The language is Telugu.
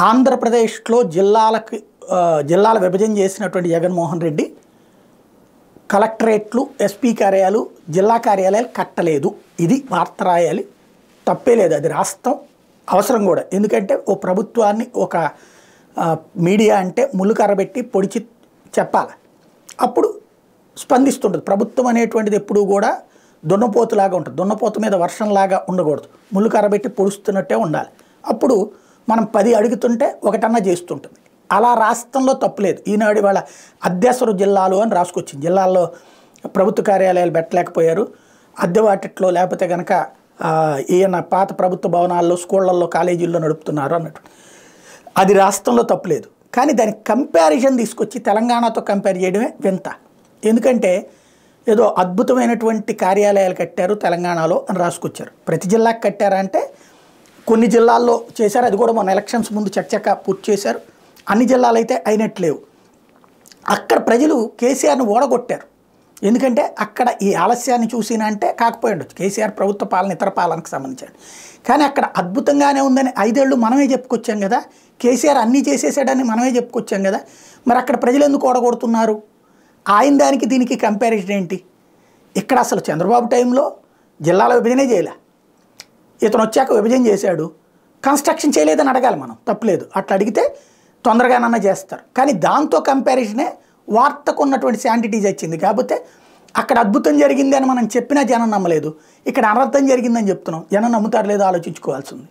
ఆంధ్రప్రదేశ్లో జిల్లాల విభజన చేసినటువంటి జగన్మోహన్ రెడ్డి కలెక్టరేట్లు, ఎస్పీ కార్యాలయాలు, జిల్లా కార్యాలయాలు కట్టలేదు. ఇది వార్త రాయాలి, తప్పే లేదు, అది రాస్తాం, అవసరం కూడా. ఎందుకంటే ఓ ప్రభుత్వాన్ని ఒక మీడియా అంటే ముళ్ళు కర్రబెట్టి పొడిచి చెప్పాలి, అప్పుడు స్పందిస్తుంటుంది. ప్రభుత్వం అనేటువంటిది ఎప్పుడూ కూడా దున్నపోతులాగా ఉంటుంది, దున్నపోతు మీద వర్షంలాగా ఉండకూడదు, ముళ్ళు కర్రబెట్టి పొడుస్తున్నట్టే ఉండాలి. అప్పుడు మనం 10 అడుగుతుంటే ఒకటన్నా చేస్తుంటుంది. అలా రాష్ట్రంలో తప్పులేదు. ఈనాడు వాళ్ళ అధ్యసరు జిల్లాలు అని రాసుకొచ్చింది. జిల్లాల్లో ప్రభుత్వ కార్యాలయాలు పెట్టలేకపోయారు, అద్దె వాటిట్లో లేకపోతే కనుక ఈయన పాత ప్రభుత్వ భవనాల్లో, స్కూళ్ళల్లో, కాలేజీల్లో నడుపుతున్నారు అన్నట్టు. అది రాష్ట్రంలో తప్పులేదు. కానీ దానికి కంపారిజన్ తీసుకొచ్చి తెలంగాణతో కంపేర్ చేయడమే వింత. ఎందుకంటే ఏదో అద్భుతమైనటువంటి కార్యాలయాలు కట్టారు తెలంగాణలో అని రాసుకొచ్చారు. ప్రతి జిల్లాకి కట్టారా అంటే కొన్ని జిల్లాల్లో చేశారు, అది కూడా మొన్న ఎలక్షన్స్ ముందు చర్చగా పూర్తి చేశారు. అన్ని జిల్లాలు అయితే అయినట్లేవు. అక్కడ ప్రజలు కేసీఆర్ని ఓడగొట్టారు. ఎందుకంటే అక్కడ ఈ ఆలస్యాన్ని చూసినా అంటే కాకపోయి ఉండొచ్చు, కేసీఆర్ ప్రభుత్వ పాలన ఇతర పాలనకు సంబంధించాడు. కానీ అక్కడ అద్భుతంగానే ఉందని 5 ఏళ్ళు మనమే చెప్పుకొచ్చాం కదా, కేసీఆర్ అన్నీ చేసేసాడని మనమే చెప్పుకొచ్చాం కదా. మరి అక్కడ ప్రజలు ఎందుకు ఓడగొడుతున్నారు? ఆయన దానికి దీనికి కంపారిజన్ ఏంటి? ఇక్కడ అసలు చంద్రబాబు టైంలో జిల్లాల విభజనే చేయలే, ఇతను వచ్చాక విభజన చేశాడు, కన్స్ట్రక్షన్ చేయలేదని అడగాలి మనం, తప్పలేదు. అట్లా అడిగితే తొందరగానన్నా చేస్తారు. కానీ దాంతో కంపారిజనే వార్తకు ఉన్నటువంటి శాంటిటీజ్ వచ్చింది. కాకపోతే అక్కడ అద్భుతం జరిగింది అని మనం చెప్పినా జనం నమ్మలేదు, ఇక్కడ అనర్థం జరిగిందని చెప్తున్నాం, జనం నమ్ముతారు లేదో ఆలోచించుకోవాల్సి ఉంది.